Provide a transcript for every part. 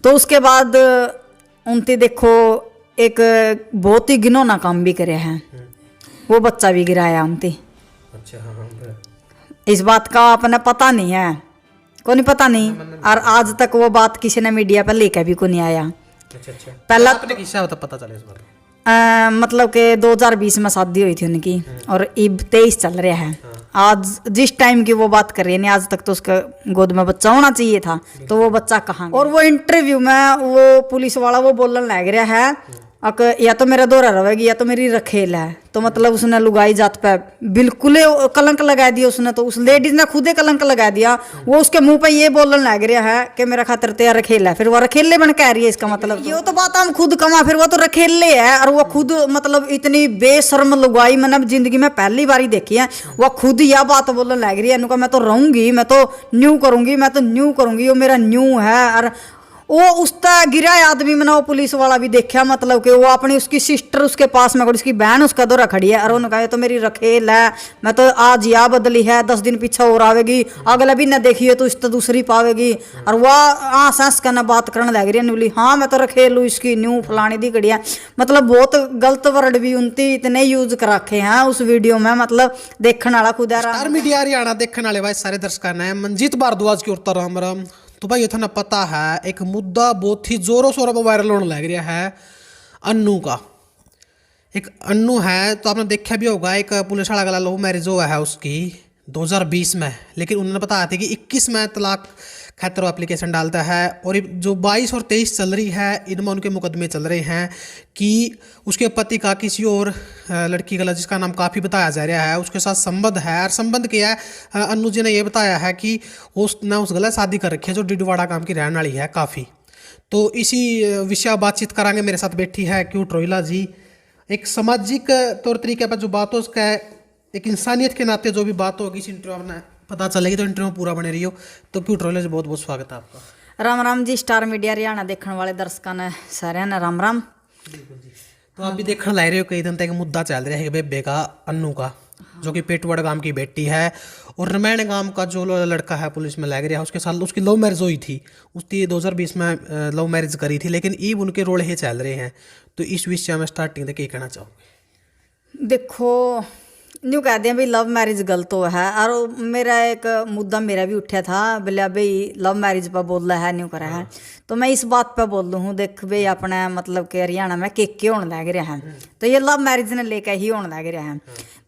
तो उसके बाद उनती देखो एक बहुत ही घिनौना काम भी करे हैं, वो बच्चा भी गिराया उनती। अच्छा हाँ। इस बात का अपने पता नहीं है, को नहीं पता नहीं, और आज तक वो बात किसी ने मीडिया पर लेकर भी को नहीं आया। अच्छा पहला आपने किस्सा होता पता चले इस बार? मतलब कि 2020 में शादी हुई थी उनकी और अब 23 चल रहा है। आज जिस टाइम की वो बात कर रही है नहीं, आज तक तो उसका गोद में बच्चा होना चाहिए था, तो वो बच्चा कहाँ गया? और वो इंटरव्यू में वो पुलिस वाला वो बोलने लग रहा है या तो मेरा दोहरा रहेगी या तो मेरी रखेल है। तो मतलब उसने लुगाई जात पे बिल्कुल कलंक लगा दिया उसने, तो उस लेडीज ने खुदे कलंक लगा दिया। वो उसके मुंह पे ये बोलने लग रहा है कि मेरा खातिर तो यार रखेल है, फिर वो रखेले बन कह रही है। इसका मतलब ये तो बात हम खुद कमा, फिर वो तो रखेले है। और वो खुद मतलब इतनी बेशर्म लुगाई मैंने जिंदगी में पहली बार ही देखी है। वो खुद यह बात बोलने लग रही है, मैं तो रहूंगी, मैं तो न्यू करूंगी, मैं तो न्यू करूंगी, वो मेरा न्यू है। और वो उसका गिरा आदमी मैंने वो पुलिस वाला भी देखा, मतलब कि वो अपनी उसकी सिस्टर उसके पास में, उसकी बहन उसका दौरा खड़ी है और उन्होंने कहा तो मेरी रखेल है, मैं तो आज या बदली है, 10 दिन पीछे और आवेगी, अगला भी न देखिए तो इस तो दूसरी पावेगी। और वह आस करना बात करने लग रही है, बोली हाँ मैं तो रखेलू इसकी न्यू फलानी दी कड़ी है। मतलब बहुत गलत वर्ड भी उनती इतने यूज कर रखे हैं उस वीडियो में, मतलब देखने वाला खुद स्टार मीडिया हरियाणा देखने वाले भाई सारे दर्शक ने मंजीत भारद्वाज की ओर राम राम। तो भाई ये थाना पता है एक मुद्दा बहुत ही जोरों शोरों पर वायरल होने लग रहा है अन्नू का। एक अन्नू है तो आपने देखा भी होगा, एक पुलिस वाला गला लव मैरिज हुआ है उसकी 2020 में, लेकिन उन्होंने बताया था कि 21 में तलाक खातिर एप्लीकेशन डालता है। और जो 22 और 23 चल रही है इनमें उनके मुकदमे चल रहे हैं कि उसके पति का किसी और लड़की का जिसका नाम काफ़ी बताया जा रहा है उसके साथ संबंध है। और संबंध क्या है, अन्नू जी ने यह बताया है कि उसने उस गलत शादी कर रखी है जो डिडवाड़ा काम की रहने वाली है काफ़ी। तो इसी विषय बातचीत करांगे। मेरे साथ बैठी है क्यूट रोहिला जी। एक सामाजिक तौर तरीके पर जो बात हो उसका एक इंसानियत के नाते जो भी बात होगी इस इंटरव्यू में पता चलेगी, तो इंटरव्यू पूरा बने रही हो। तो क्यूट रोहिला जी बहुत बहुत स्वागत है आपका। राम राम जी। स्टार मीडिया हरियाणा देखने वाले दर्शकों ने सारे ने राम राम। तो आप भी देखने ला रहे हो कई दिन तक मुद्दा चल रहा है बेबे का, अन्नू का, जो कि पेटवाड़ गांव की बेटी है और रमैण गांव का जो लड़का है पुलिस में लग रहा है उसके साथ उसकी लव मैरिज हुई थी। उसकी 2020 में लव मैरिज करी थी, लेकिन ईब उनके रोल ही चल रहे हैं। तो इस विषय में स्टार्टिंग से क्या कहना चाहोगे? देखो न्यू कहते हैं भाई लव मैरिज गलत हो है, और मेरा एक मुद्दा मेरा भी उठा था, बोलिया भाई लव मैरिज पर बोल रहा है न्यू करा है। तो मैं इस बात पे बोल दूँ, देख भाई अपने मतलब कि हरियाणा में के होने लग रहा है, तो ये लव मैरिज ने लेकर ही होने लग रहा है।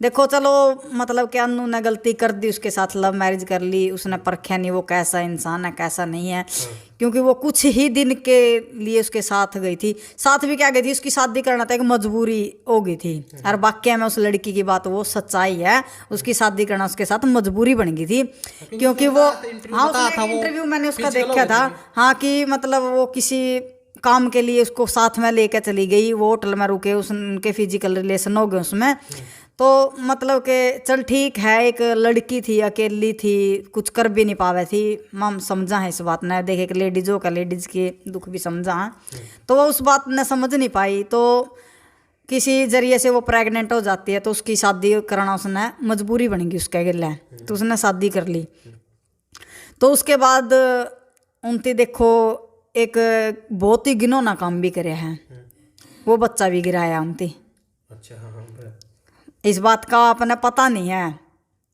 देखो चलो मतलब कि अन्नू ने गलती कर दी, उसके साथ लव मैरिज कर ली, उसने परखा नहीं वो कैसा इंसान है कैसा नहीं है, क्योंकि वो कुछ ही दिन के लिए उसके साथ गई थी। साथ भी क्या गई थी, उसकी शादी करना था एक मजबूरी हो गई थी। और वाकई में उस लड़की की बात वो सच्चाई है, उसकी शादी करना उसके साथ मजबूरी बन गई थी, क्योंकि वो हाँ इंटरव्यू मैंने उसका देखा था हाँ कि मतलब वो किसी काम के लिए उसको साथ में लेकर चली गई, वो होटल में रुके, उनके फिजिकल रिलेशन हो गए उसमें। तो मतलब कि चल ठीक है, एक लड़की थी अकेली थी कुछ कर भी नहीं पावे थी, हम समझा है इस बात ने, देखे कि लेडीज़ों का लेडीज़ के दुख भी समझा है। तो वो उस बात ने समझ नहीं पाई, तो किसी जरिए से वो प्रेग्नेंट हो जाती है, तो उसकी शादी कराना उसने मजबूरी बन गई उसके गिले, तो उसने शादी कर ली। तो उसके बाद उनती देखो एक बहुत ही घिनौना काम भी करे हैं, वो बच्चा भी गिराया उनती। अच्छा हाँ। इस बात का अपने पता नहीं है,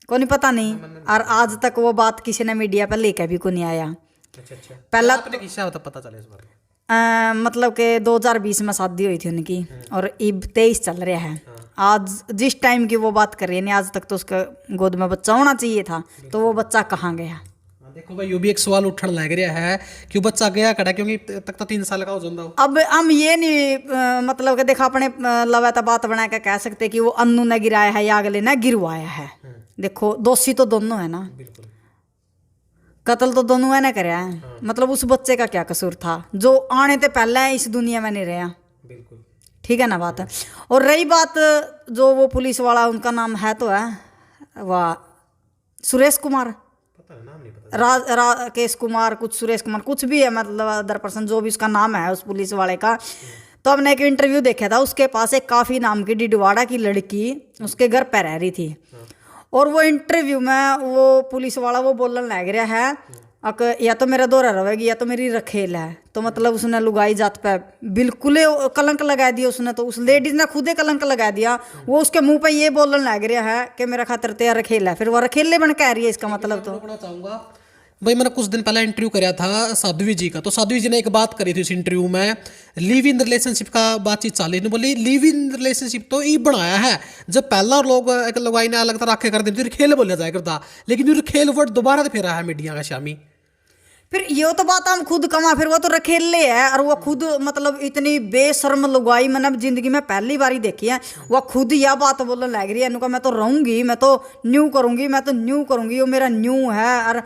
को नहीं पता नहीं, और आज तक वो बात किसी ने मीडिया पर लेकर भी को नहीं आया। अच्छा पहला आपने किस्सा होता पता चले इस बार? मतलब कि 2020 में शादी हुई थी उनकी और अब 23 चल रहा है। आज जिस टाइम की वो बात कर रही है नहीं, आज तक तो उसका गोद में बच्चा होना चाहिए था, तो वो बच्चा कहाँ गया? देखो भाई ये भी एक सवाल उठने लग रहा है कि बच्चा गया कड़ा, क्योंकि तक तो 3 साल का हो जाता हो। अब हम ये नहीं मतलब कि देखा अपने लवाता बात बना के कह सकते कि वो अन्नू ने गिराया है या अगले ने गिरवाया है। देखो दोषी तो दोनों है ना, कत्ल तो दोनों है ना कराया है। मतलब उस बच्चे का क्या कसूर था जो आने से पहले इस दुनिया में नहीं रहा? बिल्कुल ठीक है ना बात है। और रही बात जो वो पुलिस वाला, उनका नाम है तो है वाह सुरेश कुमार, नाम नहीं पता, राकेश कुमार कुछ सुरेश कुमार कुछ भी है, मतलब अदर पर्सन जो भी उसका नाम है उस पुलिस वाले का। तो हमने एक इंटरव्यू देखा था, उसके पास एक काफ़ी नाम की डिडवाड़ा की लड़की उसके घर पर रह रही थी। और वो इंटरव्यू में वो पुलिस वाला वो बोलने लग रहा है या तो मेरा दोहरा रहेगी या तो मेरी रखेल है। तो मतलब उसने लुगाई जात पे बिल्कुल ही कलंक लगा दिया उसने। तो उस लेडीज ने खुद ही कलंक लगा दिया। वो उसके मुंह पे ये बोलने लग रहा है कि मेरा खातर तेरा रखेल है, फिर वो रखेले बन कह रही है, इसका मतलब तो। रोकना चाहूंगा भाई, मैंने कुछ दिन पहले इंटरव्यू कराया था साध्वी जी का। तो साध्वी जी ने एक बात करी थी उस इंटरव्यू में, लिव इन रिलेशनशिप का बातचीत चाली ने बोली लिव इन रिलेशनशिप तो ये बनाया है जब पहला लोग एक लगाई ने अलग तरह आखे कर देते खेल बोला जाए करता, लेकिन ये खेल वर्ड दोबारा तो फेरा है मीडिया का शामी। फिर ये तो बात हम खुद कमा, फिर वो तो रखेले है और वो खुद मतलब इतनी बेशर्म लुगाई मैंने जिंदगी में पहली बार ही देखी है। वो खुद यह बात बोलने लग रही है, इनको मैं तो रहूंगी, मैं तो न्यू करूंगी, मैं तो न्यू करूंगी, वो मेरा न्यू है। और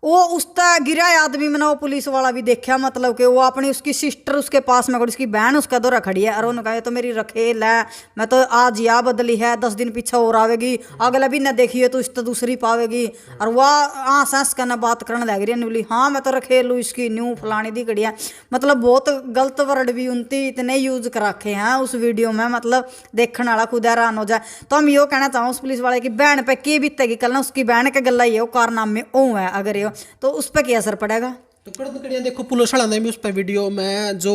वो उसका गिरा आदमी मैंने वो पुलिस वाला भी देखा, मतलब कि वो अपनी उसकी सिस्टर उसके पास में, उसकी बहन उसका दोहरा खड़ी है और उन्होंने कहा तो मेरी रखेल है, मैं तो आज या बदली है, 10 दिन पीछे और आवेगी, अगला भी न देखिए तो इस तो दूसरी पावेगी। और वह आस करना बात करने लग रही है, बोली हाँ मैं तो रखेल हूँ इसकी, न्यू फलानी दी कड़ी है। मतलब बहुत गलत वर्ड भी उनती इतने यूज कर रखे हैं उस वीडियो में, मतलब देखने वाला खुद हैरान हो जाए। तो हम यो कहना चाहूँ उस पुलिस वाले की बहन पे के बीतेगी कल ना, उसकी बहन के गला ये कारनामे ओ है अगर ये तो उस पर क्या असर पड़ेगा। तो कड़िया देखो पुलिस वाला ने भी उस पर वीडियो में जो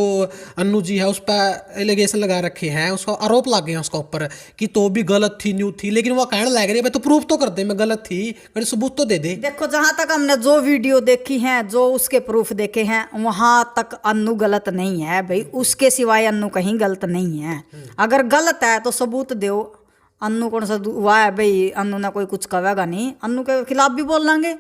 अन्नू जी है उस पर एलिगेशन लगा रखे हैं, उसका आरोप लग गया उसका ऊपर कि तो भी गलत थी न्यू थी, लेकिन वो कहने लग रही है तो प्रूफ तो कर दे मैं गलत थी, कड़ी सबूत तो दे दे। देखो जहां तक हमने जो वीडियो देखी है, जो उसके प्रूफ देखे हैं, वहां तक अन्नू गलत नहीं है भाई, उसके सिवाय अन्नू कहीं गलत नहीं है। अगर गलत है तो सबूत दो। अन्नू कौन सा हुआ है भाई, अन्नू ना कोई कुछ कहेगा नहीं, अन्नू के खिलाफ भी बोल लेंगे।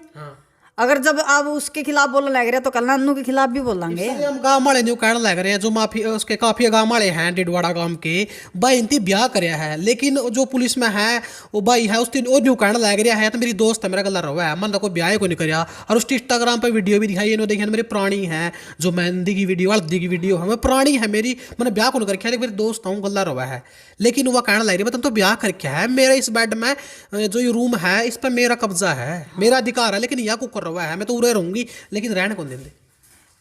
अगर जब आप उसके खिलाफ बोलने लग रहे हैं तो कल अन्नू के खिलाफ भी बोलेंगे। हम गांव वाले जो कहने लग रहे हैं, जो माफी उसके काफी गांव वाले हैं डिडवाड़ा गांव के, भाई इनती ब्याह कराया है, लेकिन जो पुलिस में है वो भाई है उसकी वो जो कहने लग रहा है तो मेरी दोस्त है मेरा गला रहा है, मन तो कोई ब्याह को नहीं कराया। और उसकी इंस्टाग्राम पर वीडियो भी दिखाई, इन्होंने देखी मेरी पुरानी है, जो मेहंदी की वीडियो हल्दी की वीडियो है, मैं पुरानी है मेरी, मैंने ब्याह को नहीं कर रखा है, मेरी दोस्त हूँ गला रहा है। लेकिन वह कहने लग रही है तुम तो ब्याह कर रखा है, मेरा इस बेड में जो ये रूम है इस पर मेरा कब्जा है, मेरा अधिकार है, लेकिन यह को कर रहा है, मैं तो उरे रहूंगी, लेकिन रहने कौन देंगे।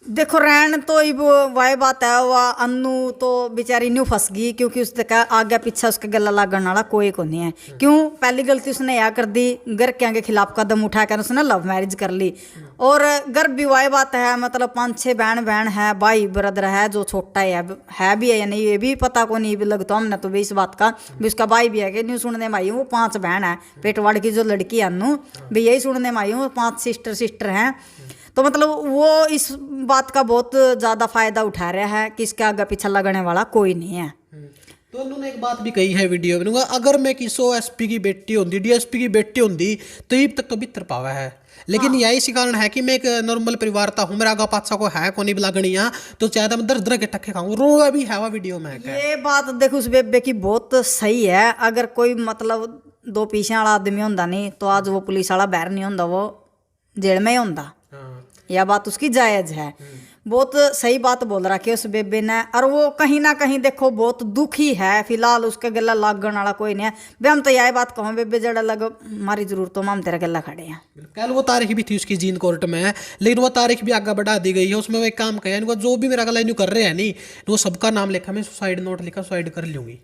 देखो रहन तो वही बात है, वह अन्नू तो बेचारी न्यू फंस गई, क्योंकि उसने कहा आगे पीछे उसके गला लागण वाला कोई को नहीं है। क्यों? पहली गलती उसने यह कर दी, घर के खिलाफ कदम उठाकर उसने लव मैरिज कर ली। और घर भी वही बात है, मतलब 5-6 बहन है, भाई ब्रदर है जो छोटा है भी है या नहीं ये भी पता को नहीं लग, तो हमने तो भी इस बात का भी उसका भाई भी है कि नहीं सुनने में आई हूँ, 5 बहन है, पेटवाड़ की जो लड़की है अन्नू भी यही सुनने में आई हूँ, 5 सिस्टर हैं। तो मतलब वो इस बात का बहुत ज़्यादा फायदा उठा रहा है कि इसके आगे पीछे लगने वाला कोई नहीं है। तो उन्होंने एक बात भी कही है वीडियो में, अगर मैं किसी एसपी की बेटी होंगी, डीएसपी की बेटी होंगी तो ये तक तो भीतर पावा है, लेकिन यही इसी कारण है कि मैं एक नॉर्मल परिवार था हूँ, मेरा आगा पाछा को है को नहीं लागनिया, तो चाहे मैं दर दर के टक्के खाऊं, रोड़ा भी है वह वीडियो में। ये बात देखो उस बेबे की बहुत सही है। अगर कोई मतलब 2 पीछे वाला आदमी होंदा नहीं तो आज वो पुलिस वाला बाहर नहीं होंदा, वो जेल में ही होंदा। यह बात उसकी जायज़ है, बहुत सही बात बोल रखी है उस बेबे ने। और वो कहीं ना कहीं देखो बहुत दुखी है, फिलहाल उसके गला लागण वाला कोई नहीं है। बे हम तो यह बात कहूँ बेबे जड़ा लग हमारी जरूरतों में हम तेरा गला खड़े हैं। कल वो तारीख भी थी उसकी जीन कोर्ट में, लेकिन वो तारीख भी आगे बढ़ा दी गई है। उसमें वो एक काम किया, इनको जो भी मेरा गला न्यू कर रहे हैं नहीं, वो सबका नाम लिखा, मैं सुसाइड नोट लिखा, सुसाइड कर लूंगी।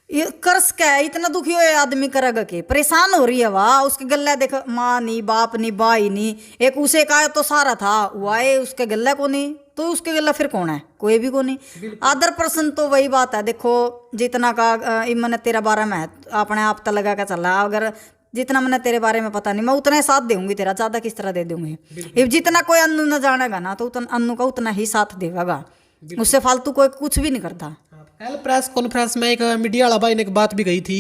ये कर्स क्या है, इतना दुखी हो आदमी करेगा के, परेशान हो रही है वाह। उसके गले देख माँ नहीं, बाप नहीं, भाई नहीं, एक उसे का तो सारा था वाए, उसके गले को नहीं तो उसके गला फिर कौन है? कोई भी को नहीं। अदर पर्सन तो वही बात है, देखो जितना का मैंने तेरा बारे में अपने आप तक लगा कर चला, अगर जितना मैंने तेरे बारे में पता नहीं मैं उतना ही साथ दूंगी तेरा, ज़्यादा किस तरह दे दूंगी। जितना कोई अन्नू न जानेगा ना तो अन्नू का उतना ही साथ देगा, उससे फालतू कोई कुछ भी नहीं करता। कल प्रेस कॉन्फ्रेंस में एक मीडिया वाला भाई ने एक बात भी कही थी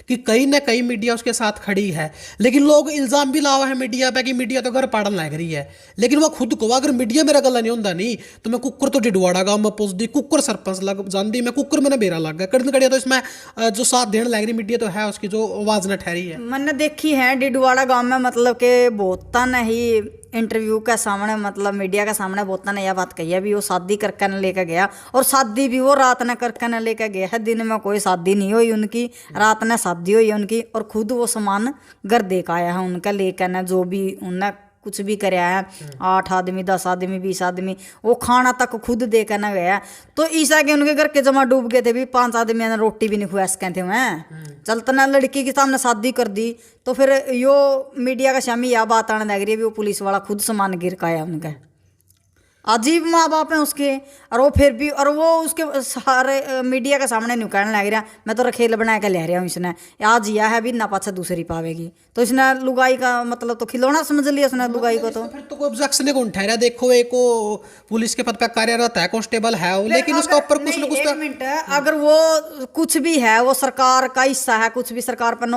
कि कहीं ना कहीं मीडिया उसके साथ खड़ी है, लेकिन लोग इल्ज़ाम भी लावा है मीडिया पे कि मीडिया तो घर पाड़न लग रही है, लेकिन वो खुद को अगर मीडिया मेरा गला नहीं होता नहीं तो मैं कुकर तो डिडवाड़ा गाँव में पहुँच दी, कुकर सरपंच लग जाती, मैं कुकर मैंने बेरा लग गया कड़न कड़िया। तो इसमें जो साथ देने लग रही मीडिया तो है उसकी जो आवाज़ न ठहरी है। मैंने देखी है डिडवाड़ा गाँव में, मतलब के बहुत नहीं इंटरव्यू के सामने, मतलब मीडिया के सामने बहुत ने यह बात कही है भी वो शादी करके न लेकर गया, और शादी भी वो रात ने करके न लेकर गया है, दिन में कोई शादी नहीं हुई उनकी, रात ने शादी हुई उनकी, और खुद वो सामान घर दे के आया है उनका लेकर न, जो भी उनने कुछ भी कराया है, 8 आदमी 10 आदमी 20 आदमी, वो खाना तक खुद दे कर ना गया। तो ईसा के उनके घर के जमा डूब गए थे भी, 5 आदमी ने रोटी भी नहीं खुआ सके थे मैं चलता ना, लड़की के सामने शादी कर दी। तो फिर यो मीडिया का शामी यह बात आने लग रही है भी वो पुलिस वाला खुद सामान गिर का आया उनका। अजीब माँ बाप हैं उसके, और वो फिर भी, और वो उसके सारे मीडिया के सामने नहीं कहने लग रहा मैं तो खेल बना के ले रहा हूँ, इसने आज यह है भी ना पाछा दूसरी पावेगी। तो इसने लुगाई का मतलब तो खिलौना समझ लिया उसने लुगाई को। तो फिर तो कोई ऑब्जेक्शन को उठा रहा। देखो एक वो पुलिस के पद पर कार्यरत है, कांस्टेबल है वो, लेकिन उसका ऊपर कुछ ना कुछ एक मिनट, अगर वो कुछ भी है, वो सरकार का हिस्सा है, कुछ भी सरकार पर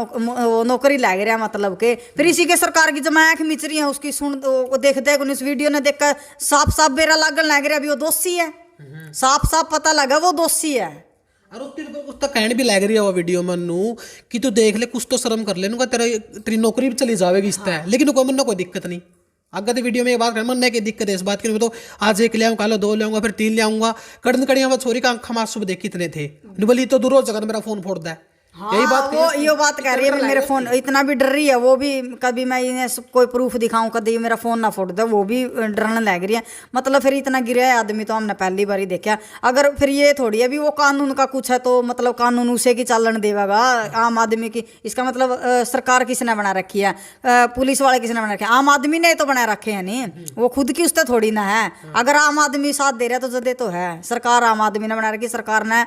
नौकरी लग रहा है मतलब के, फिर इसी के सरकार की जमा आंख मिच रही है उसकी, सुन देख देख इस वीडियो ने देखकर साफ साफ बेरा लागन लग रहा अभी वो दोषी है, साफ साफ पता लगा वो दोषी है। और उसका कहने भी लग रही है वो वीडियो मनु कि तू देख ले, कुछ तो शर्म कर ले, तेरी नौकरी भी चली जाएगी इससे। लेकिन को मन कोई दिक्कत नहीं। अगर तो वीडियो में एक बात कर मन की दिक्कत है इस बात की, मैं तो आज 1 ले आऊँ, कल 2 ले आऊंगा, फिर 3 ले आऊंगा। कड़न कड़िया छोरी का आंखा मार सुबह देख कितने थे, बोली तो दूर जगह मेरा फोन फोड़ दा। यही बात वो ये बात कह रही है मेरे फोन इतना भी डर रही है वो भी, कभी मैं इन्हें कोई प्रूफ दिखाऊं कभी मेरा फोन ना फोड़ दे, वो भी डरने लग रही है। मतलब फिर इतना गिरा है आदमी तो हमने पहली बार ही देखा। अगर फिर ये थोड़ी है भी वो कानून का कुछ है तो मतलब कानून उसे की चालन देगा आम आदमी की। इसका मतलब सरकार किसने बना रखी है, पुलिस वाले किसने बना रखे, आम आदमी ने तो बना रखे हैं नहीं, वो खुद की उससे थोड़ी ना है। अगर आम आदमी साथ दे रहा है तो जदे तो है, सरकार आम आदमी ने बना रखी, सरकार ने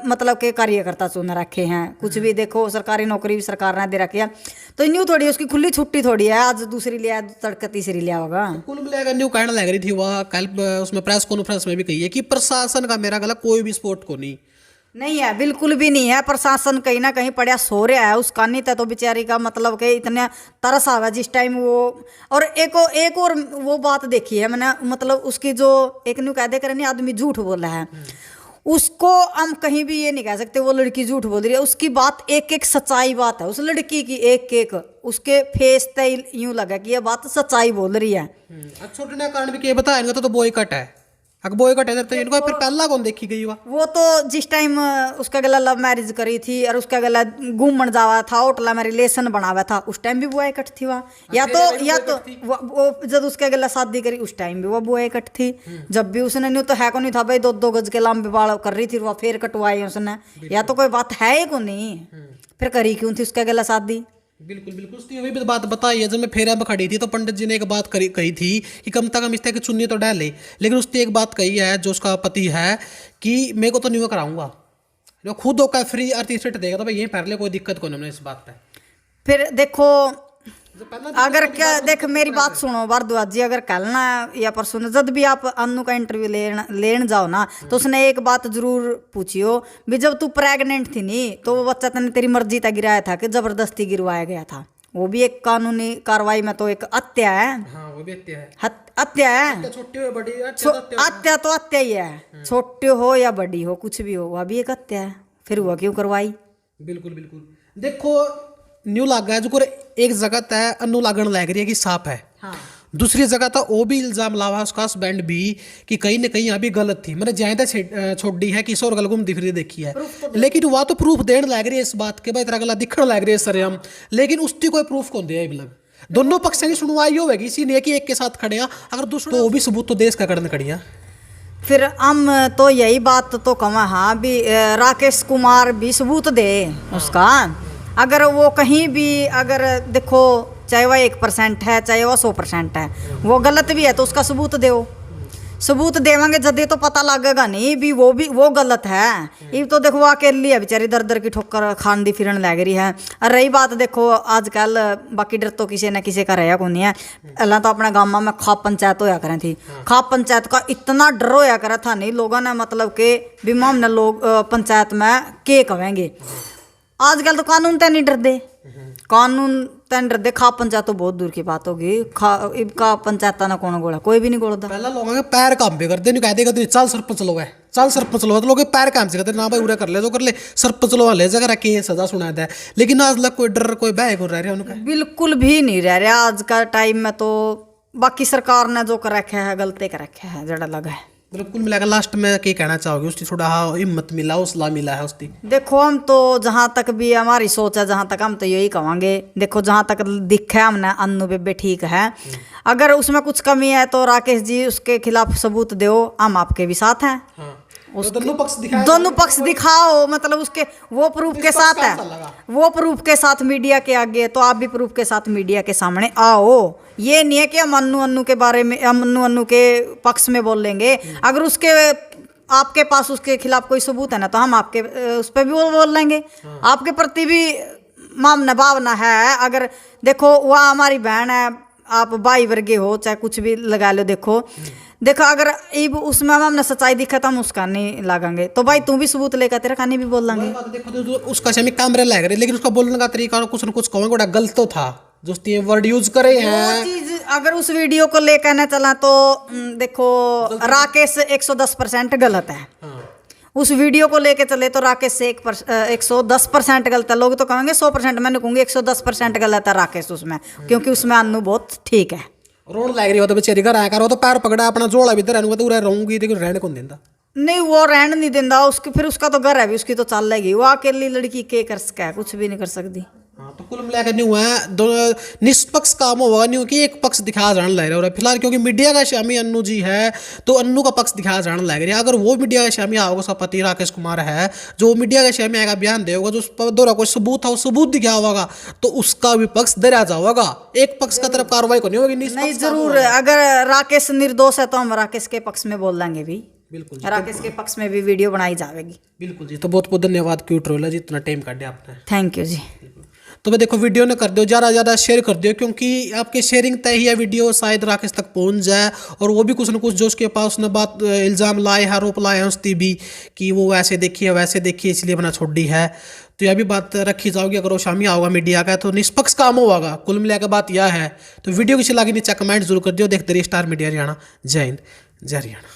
मतलब के कार्यकर्ता चुन रखे हैं। कुछ भी देखो सरकारी नौकरी भी सरकार ने दे रखी है, तो न्यू थोड़ी उसकी खुली छुट्टी थोड़ी है, आज दूसरी लिया तड़का तीसरी लिया होगा। कुल मिलाकर न्यू कहने लग रही थी वह कल उसमें प्रेस कॉन्फ्रेंस में भी कही है कि प्रशासन का मेरा गला कोई भी सपोर्ट को नहीं है, बिल्कुल भी नहीं है। प्रशासन कहीं ना कहीं पड़ा सो रहा है उसका, नहीं तो बेचारी का मतलब के इतने तरस आवा जिस टाइम वो। और एक और वो बात देखी है मैंने, मतलब उसकी जो एक न्यू कहते करे नहीं आदमी झूठ बोला है, उसको हम कहीं भी ये नहीं कह सकते वो लड़की झूठ बोल रही है। उसकी बात एक एक सच्चाई बात है, उस लड़की की एक एक उसके फेस तय यूं लगा कि ये बात सच्चाई बोल रही है। छोटे कारण भी के बताया इनका तो बॉयकट है, अगर बॉयकट है तो इनको फिर पहला कौन देखी गई वो तो जिस टाइम उसका गला लव मैरिज करी थी और उसका गला घूमन जावा था, होटल में रिलेशन बनावा था, उस टाइम भी बॉयकट थी वहाँ। या तो वो जब उसका गला शादी करी उस टाइम भी वो बॉयकट थी, जब भी उसने न्यू तो है को नहीं था भाई 2-2 गज के लंबे बाल कर रही थी वो फिर कटवाए उसने, या तो कोई बात है ही को नहीं, फिर करी क्यों थी उसका गला शादी। बिल्कुल बिल्कुल उसने भी बात बताई है। जब मैं फेरा में खड़ी थी तो पंडित जी ने एक बात कही थी कि कम से कम इस तरह की चुन्नी तो डाले, लेकिन उसने एक बात कही है जो उसका पति है कि मेरे को तो नहीं कराऊंगा, जो खुद होकर फ्री आर्टिस्ट देगा तो भाई यही पहले कोई दिक्कत कौन है इस बात पे। फिर देखो अगर क्या देख मेरी बात सुनो भारद्वाज जी, अगर कल ना या परसों जब भी आप अन्नू का इंटरव्यू लेन जाओ ना तो उसने एक बात जरूर पूछियो भी, जब तू प्रेग्नेंट थी नहीं तो वो बच्चा तने तेरी मर्जी तक गिराया था कि जबरदस्ती गिरवाया गया था, वो भी एक कानूनी कार्रवाई में तो एक हत्या है। हाँ, वो भी हत्या है, हत्या है, छोटी हो बड़ी हत्या तो हत्या ही है, छोटी हो या बड़ी हो कुछ भी हो वह भी एक हत्या है, फिर हुआ क्यों करवाई। बिल्कुल बिल्कुल देखो न्यू लग गया जो एक जगह तय अनु लागण लग रही है कि साफ है। हाँ। दूसरी जगह तो वो भी इल्जाम लावा उसका हस्बैंड भी कि कहीं ना कहीं अभी गलत थी, मैंने ज्यादा छोड़ दी है कि और गल घूमती फिर देखी है, लेकिन वह तो प्रूफ देने लग रही है इस बात के भाई तेरा गला दिखण लग रही है सरेआम, लेकिन उसकी कोई प्रूफ कौन दिया मतलब दोनों पक्ष की सुनवाई होगी, इसी नहीं कि एक के साथ खड़े अगर दूसरा तो वो भी सबूत तो देश का करने खड़िया। फिर हम तो यही बात तो कमा हाँ भी राकेश कुमार भी सबूत दे उसका, अगर वो कहीं भी अगर देखो चाहे वह 1% है चाहे वह 100% है, वो गलत भी है तो उसका सबूत दो, सबूत देवांगे जदे तो पता लगेगा नहीं भी वो गलत है। ये तो देखो वो अकेली है बेचारी दर दर की ठोकर खान दी फिरन लग रही है। और रही बात देखो आजकल बाकी डर तो किसी न किसी का रहा को नहीं है, पहला तो अपने गाँव में खाप पंचायत होया करें थी, खाप पंचायत का इतना डर होया करा था नहीं लोगों ने, मतलब के बीमा हमने लोग पंचायत में के कहेंगे। आजकल तो कानून तय नहीं डर दे, कानून तय डर दे, खाप पंचायत तो बहुत दूर की बात होगी, का पंचायत ना कौन गोला कोई भी नहीं गोलता। पहला लोगों के पैर काम भी करते नहीं कहते कहते चल सरपंच लोग है, चल सरपंच लोग, तो लोग पैर काम से करते ना भाई उरे कर ले जो कर ले, सरपंच लोग ले जगह रखे सजा सुना दे, लेकिन आज लग कोई डर कोई बह को रह रहा उनका बिल्कुल भी नहीं रह रहा आज का टाइम में। तो बाकी सरकार ने जो कर रखा है गलती कर रखा है जड़ा लगा है। मतलब कुल मिलाकर लास्ट में क्या कहना चाहोगे, उसकी थोड़ा हिम्मत मिला, हौसला मिला है उसकी? देखो हम तो जहाँ तक भी हमारी सोच है, जहाँ तक हम तो यही कहेंगे, देखो जहाँ तक दिखा है हमने अन्नू बेबे ठीक है। अगर उसमें कुछ कमी है तो राकेश जी उसके खिलाफ सबूत दो, हम आपके भी साथ हैं। तो दोनों पक्ष दिखाओ, मतलब उसके वो प्रूफ के साथ है, वो प्रूफ के साथ मीडिया के आगे, तो आप भी प्रूफ के साथ मीडिया के सामने आओ। ये नहीं है कि हम अन्नू के बारे में, अन्नू के पक्ष में बोल लेंगे। अगर उसके आपके पास उसके खिलाफ कोई सबूत है ना, तो हम आपके उस पर भी बोल लेंगे। आपके प्रति भी मामना भावना है। अगर देखो वह हमारी बहन है, आप भाई वर्गे हो, चाहे कुछ भी लगा लो। देखो अगर इब उसमें हमने सच्चाई दिखा तो हम उसका नहीं लागेंगे, तो भाई तू भी सबूत लेकर तेरा खाने भी बोल लेंगे। देखो तो उसका शमी कैमरे लग रहे, लेकिन उसका बोलने का तरीका कुछ न कुछ कहोगे गलत तो था, जो वर्ड यूज करे हैं। चीज अगर उस वीडियो को लेकर ना चला तो देखो राकेश 110% गलत है। उस वीडियो को लेके चले तो राकेश से 110% गलत है। लोग तो कहेंगे 100%, मैंने कहूँगी 110% गलत है राकेश उसमें, क्योंकि उसमें अन्नू बहुत ठीक है। रोड लग रही हो तो बेचारी घर आया करो, तो पैर पकड़ा अपना जोड़ा भी रहूंगा तो रहूंगी, लेकिन रहने कौन देता? नहीं, वो रहने नहीं देता उसकी, फिर उसका तो घर है भी, उसकी तो चल लेगी। वो अकेली लड़की के कर सका है, कुछ भी नहीं कर सकती। हाँ, तो कुल मिलाकर नहीं हुआ है, दोनों निष्पक्ष काम होगा, नहीं हो कि एक पक्ष दिखाया जाने लग रहा है फिलहाल, क्योंकि मीडिया का शामी अन्नू जी है तो अन्नू का पक्ष दिखाया जाने लग रहा है। अगर वो मीडिया का शामी आओगे, उसका पति राकेश कुमार है, जो मीडिया का शामी आएगा बयान देगा, जो उस पर दोहरा कोई सबूत है, वो सबूत दिखाया होगा, तो उसका भी पक्ष दे जाओगा। एक पक्ष का तरफ कार्रवाई को नहीं होगी। नहीं, जरूर अगर राकेश निर्दोष है तो हम राकेश के पक्ष में बोल देंगे भी। बिल्कुल, राकेश के पक्ष में भी वीडियो बनाई जाएगी। बिल्कुल जी। तो बहुत बहुत धन्यवाद क्यूट रोला जी, इतना टाइम काटे आपने। थैंक यू जी। तो मैं देखो वीडियो ने कर दो, ज़्यादा शेयर कर दियो, क्योंकि आपके शेयरिंग तय ही है वीडियो शायद राकेश तक पहुंच जाए, और वो भी कुछ न कुछ जो उसके पास उसने बात इल्ज़ाम लाए हैं, आरोप लाए हैं उसकी भी, कि वो वैसे देखिए वैसे देखिए इसलिए बना छोड़ दी है। तो यह भी बात रखी जाओगी। अगर वो शामी आओगा मीडिया का तो निष्पक्ष काम होगा। कुल मिलाकर बात यह है। तो वीडियो किसी लगी नीचे कमेंट जरूर कर दियो। देखते रहिए स्टार मीडिया हरियाणा। जय हिंद, जय हरियाणा।